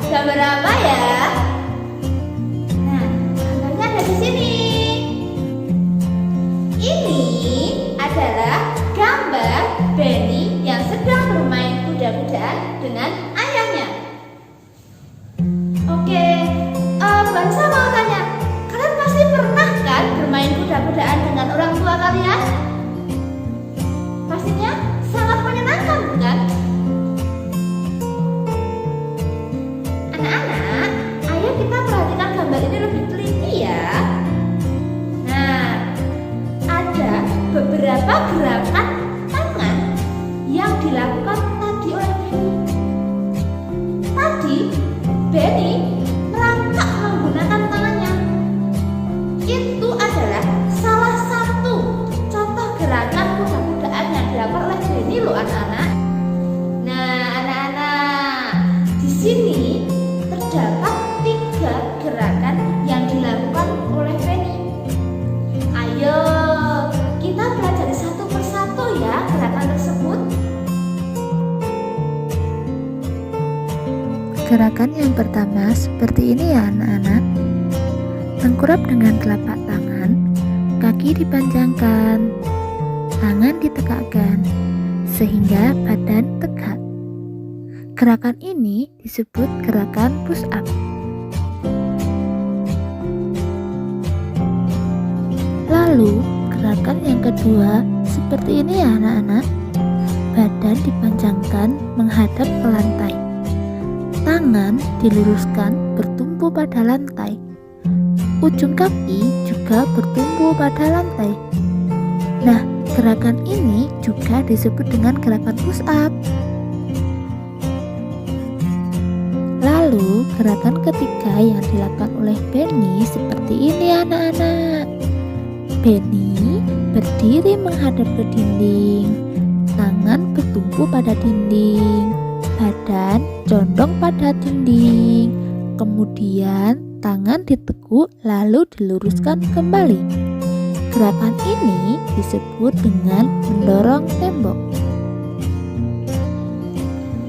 gambar apa ya? Nah, gambarnya ada di sini. Ini adalah gambar Benny yang sedang bermain kuda-kudaan dengan ayahnya. Oke, Bansa mau tanya, kalian pasti pernah kan bermain kuda-kudaan dengan orang tua kalian? Pastinya sangat menyenangkan, bukan? Anak-anak, ayo kita perhatikan gambar ini lebih teliti ya. Nah, ada beberapa gerakan tangan yang dilakukan tadi oleh Benny. Tadi Benny merangkak menggunakan tangannya. Itu adalah salah satu contoh gerakan kuda-kudaan yang dilakukan oleh Benny loh anak-anak. Nah anak-anak, di sini terdapat 3 gerakan yang dilakukan oleh Benny. Ayo kita pelajari satu persatu ya gerakan tersebut. Gerakan yang pertama seperti ini ya anak-anak. Tengkurap dengan telapak tangan, kaki dipanjangkan, tangan ditegakkan, sehingga badan tegak. Gerakan ini disebut gerakan push up. Lalu gerakan yang kedua seperti ini ya anak-anak. Badan dipanjangkan menghadap ke lantai. Tangan diluruskan bertumpu pada lantai. Ujung kaki juga bertumpu pada lantai. Nah, gerakan ini juga disebut dengan gerakan push up. Lalu, gerakan ketiga yang dilakukan oleh Benny seperti ini anak-anak. Benny berdiri menghadap ke dinding. Tangan bertumpu pada dinding. Badan condong pada dinding, kemudian tangan ditekuk lalu diluruskan kembali. Gerakan ini disebut dengan mendorong tembok.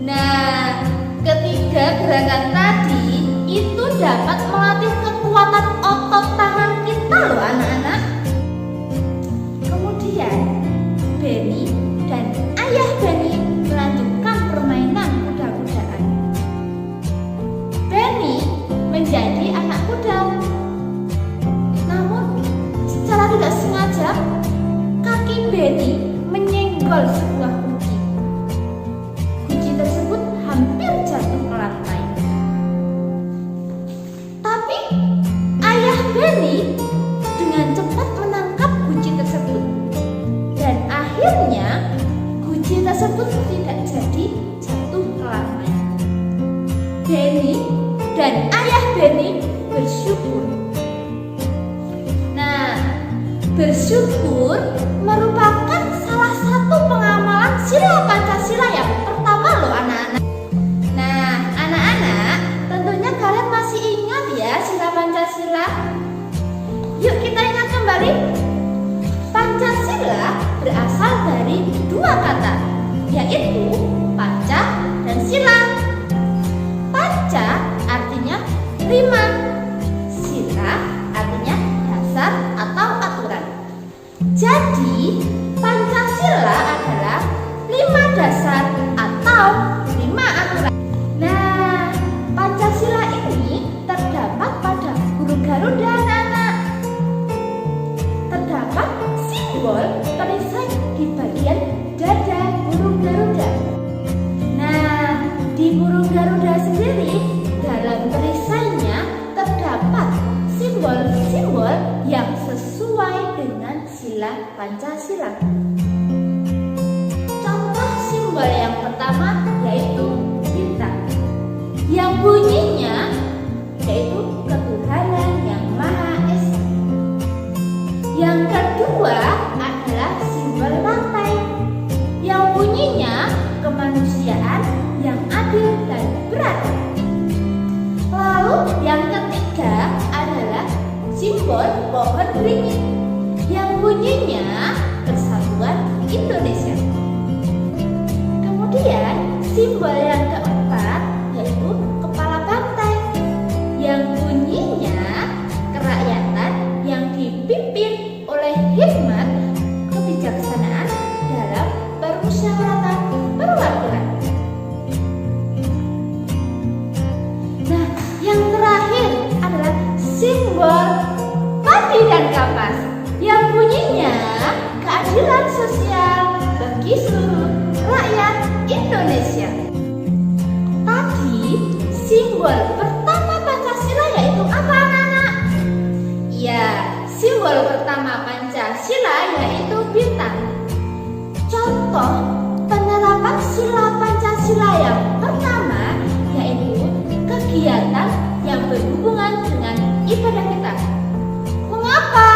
Nah, ketiga gerakan tadi itu dapat melatih kekuatan otot tangan kita loh anak-anak. Kemudian Benny dan ayah Benny melanjutkan permainan kuda-kudaan. Benny menjadi anak kuda. Namun secara tidak sengaja kaki Benny menyenggol sebuah kunci. Kunci tersebut hampir jatuh ke lantai. Tapi ayah Benny dengan cepat menangkap kunci tersebut. Dan akhirnya kunci tersebut tidak jadi jatuh ke lantai. Benny dan ayah Benny bersyukur. Nah, bersyukur merupakan salah satu pengamalan sila Pancasila yang pertama loh anak-anak. Nah, anak-anak, tentunya kalian masih ingat ya sila Pancasila? Yuk kita ingat kembali. Pancasila berasal dari 2 kata, yaitu panca dan sila. Panca artinya 5, sila artinya dasar atau aturan. Jadi Pancasila adalah 5 dasar atau 5 aturan. Nah, Pancasila ini terdapat pada burung Garuda anak-anak. Terdapat simbol perisai di bagian dada burung Garuda. Nah, di burung Garuda sendiri dalam perisainya terdapat simbol-simbol yang sesuai dengan sila Pancasila. Contoh simbol yang pertama yaitu bintang, yang bunyinya yaitu ketuhanan yang Maha Esa. Yang kedua adalah simbol lantai, yang bunyinya kemanusiaan yang adil dan beradab. Lalu yang ketiga adalah simbol pohon beringin, yang bunyinya Persatuan Indonesia. Kemudian simbol yang keempat yaitu kepala keadilan sosial bagi seluruh rakyat Indonesia. Tadi simbol pertama Pancasila yaitu apa anak-anak? Ya, simbol pertama Pancasila yaitu bintang. Contoh penerapan sila Pancasila yang pertama yaitu kegiatan yang berhubungan dengan ibadah kita. Mengapa?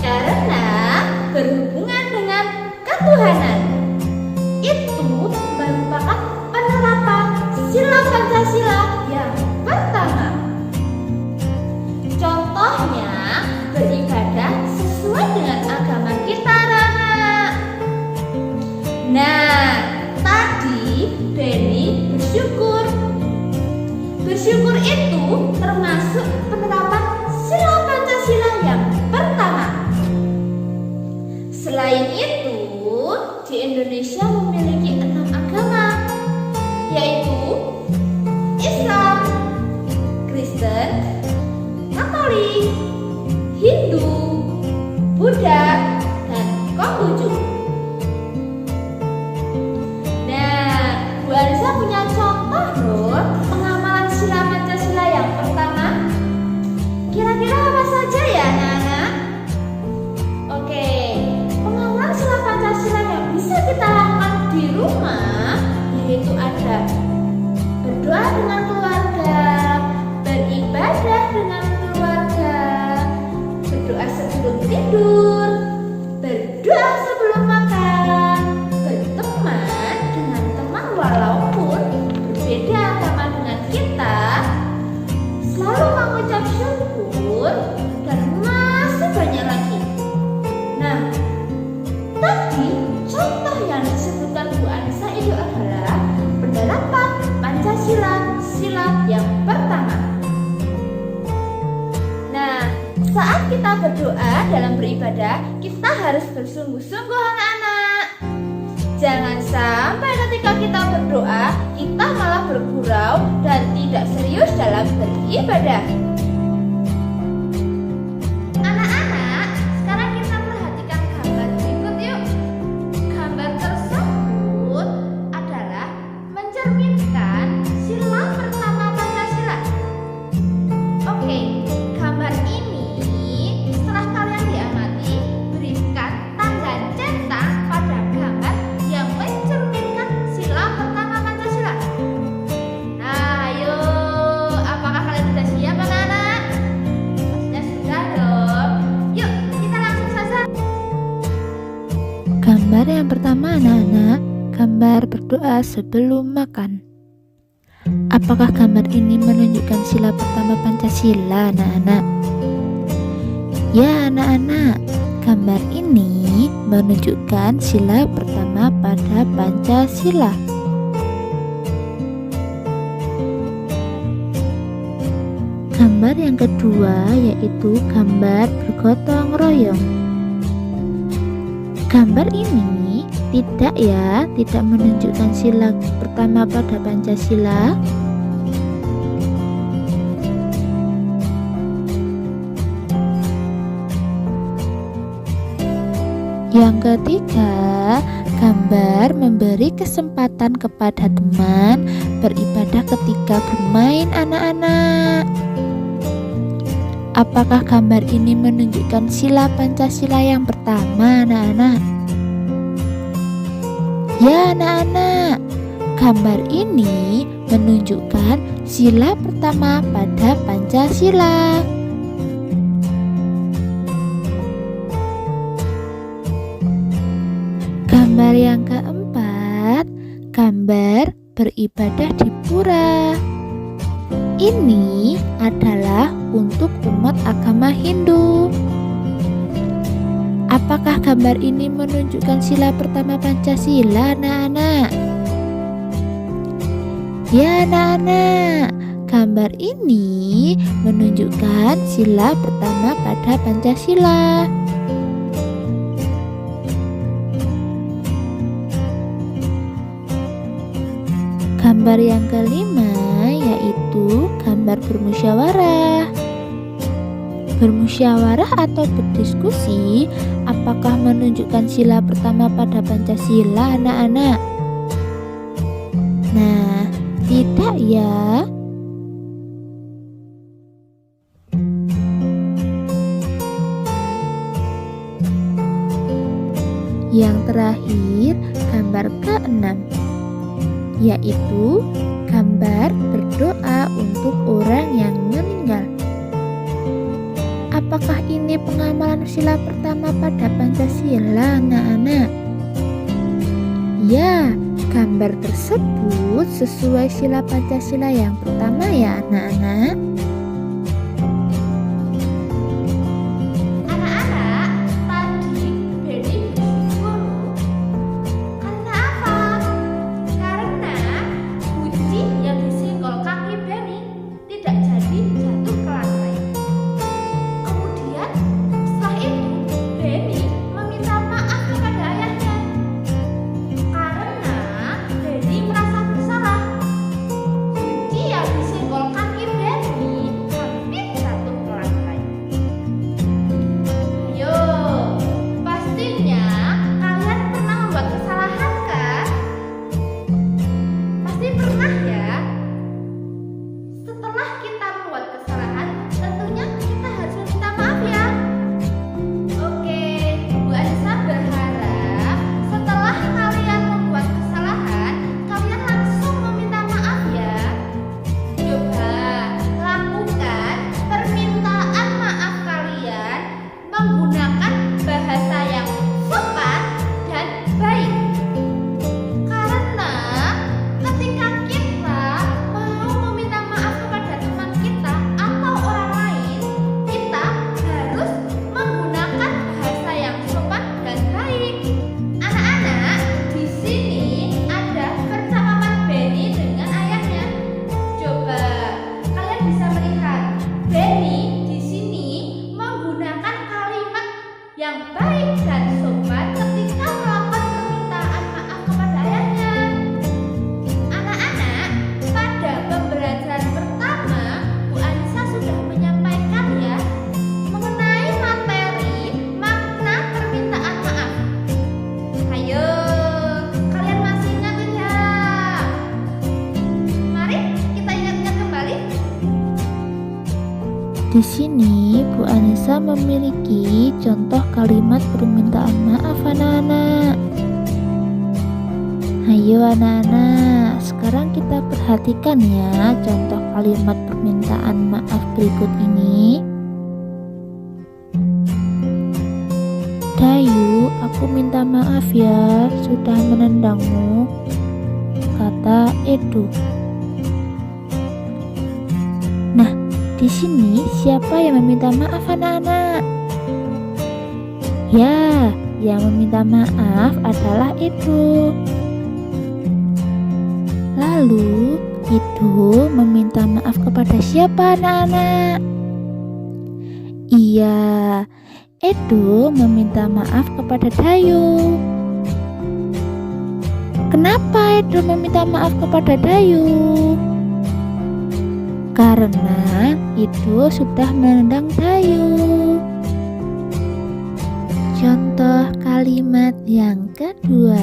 Karena berhubungan dengan ketuhanan. Itu merupakan penerapan sila Pancasila yang pertama. Contohnya beribadah sesuai dengan agama kita, anak-anak. Nah, tadi Beni bersyukur. Bersyukur itu termasuk penerapan sila Pancasila yang pertama. Selain itu, di Indonesia memiliki 6 agama, yaitu Islam, Kristen, Katolik, Hindu, Buddha, dan Konghucu. Nah, Bu Arisa punya contoh loh pengamalan sila Pancasila yang pertama. Kira-kira apa saja ya anak-anak? Oke, pengamalan sila Pancasila yang bisa kita lakukan di rumah yaitu ada berdoa dengan keluarga, beribadah dengan keluarga, berdoa sebelum tidur, berdoa sebelum makan, berteman dengan teman walaupun berbeda agama dengan kita, selalu mengucap syukur, dan masih banyak lagi. Nah, tadi contoh yang disebutkan Bu Anissa itu adalah penerapan Pancasila sila yang pertama. Nah, saat kita berdoa dalam beribadah, kita harus bersungguh-sungguh anak-anak. Jangan sampai ketika kita berdoa, kita malah bergurau dan tidak serius dalam beribadah. Anak-anak, sekarang kita perhatikan gambar berikut yuk. Gambar tersebut adalah mencerminkan sila pertama Pancasila. Oke, gambar ini setelah kalian diamati, berikan tanda centang pada gambar yang mencerminkan sila pertama Pancasila. Nah, ayo, apakah kalian sudah siap anak-anak? Pastinya sudah dong. Yuk, kita langsung saja. Gambar yang pertama anak-anak, gambar berdoa sebelum makan. Apakah gambar ini menunjukkan sila pertama Pancasila anak-anak? Ya anak-anak, gambar ini menunjukkan sila pertama pada Pancasila. Gambar yang kedua yaitu gambar bergotong royong. Gambar ini tidak menunjukkan sila pertama pada Pancasila. Yang ketiga, gambar memberi kesempatan kepada teman beribadah ketika bermain anak-anak. Apakah gambar ini menunjukkan sila Pancasila yang pertama anak-anak? Ya anak-anak, gambar ini menunjukkan sila pertama pada Pancasila. Gambar yang keempat, gambar beribadah di pura. Ini adalah untuk umat agama Hindu. Apakah gambar ini menunjukkan sila pertama Pancasila, anak-anak? Ya, anak-anak, gambar ini menunjukkan sila pertama pada Pancasila. Gambar yang kelima yaitu gambar bermusyawarah. bermusyawarah atau berdiskusi apakah menunjukkan sila pertama pada Pancasila, anak-anak? Nah, tidak ya. Yang terakhir, gambar ke-6, yaitu gambar berdoa untuk orang yang meninggal. Apakah ini pengamalan sila pertama pada Pancasila, anak-anak? Ya, gambar tersebut sesuai sila Pancasila yang pertama ya, anak-anak. Yang baik dan sopan ketika melakukan permintaan maaf kepada ayahnya. Anak-anak, pada pembelajaran pertama Bu Anissa sudah menyampaikan ya mengenai materi makna permintaan maaf. Ayo, kalian masih ingat tidak? Mari kita ingat-ingat kembali. Di sini Bu Anissa memiliki contoh kalimat permintaan maaf, anak-anak. Ayo anak-anak, sekarang kita perhatikan ya contoh kalimat permintaan maaf berikut ini. Dayu, aku minta maaf ya sudah menendangmu, kata Edo. Nah, di sini siapa yang meminta maaf, anak-anak? Ya, yang meminta maaf adalah Edo. Lalu, Edo meminta maaf kepada siapa, anak-anak? Iya, Edo meminta maaf kepada Dayu. Kenapa Edo meminta maaf kepada Dayu? Karena Edo sudah menendang Dayu. Contoh kalimat yang kedua.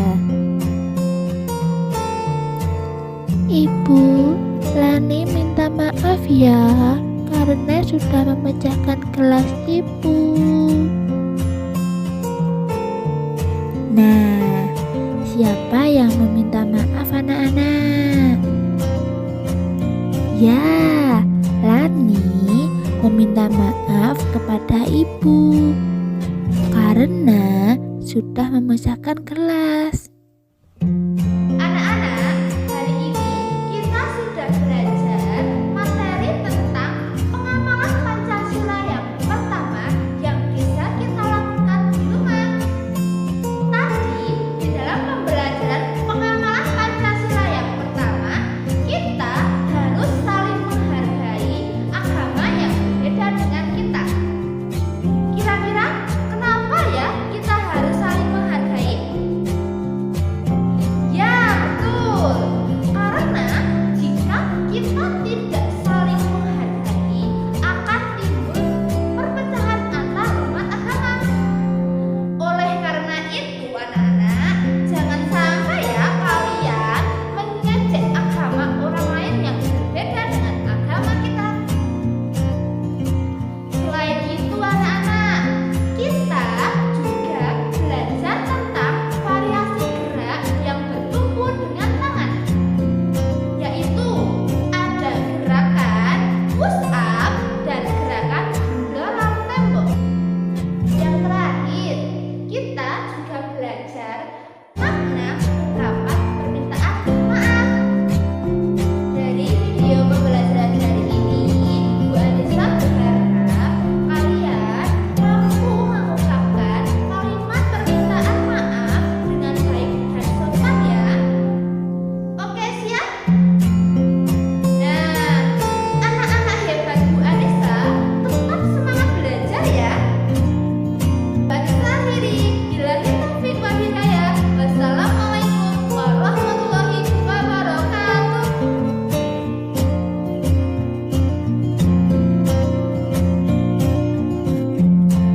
Ibu, Lani minta maaf ya karena sudah memecahkan kelas ibu. Nah, siapa yang meminta maaf, anak-anak? Ya, Lani meminta maaf kepada ibu karena sudah memecahkan kelas.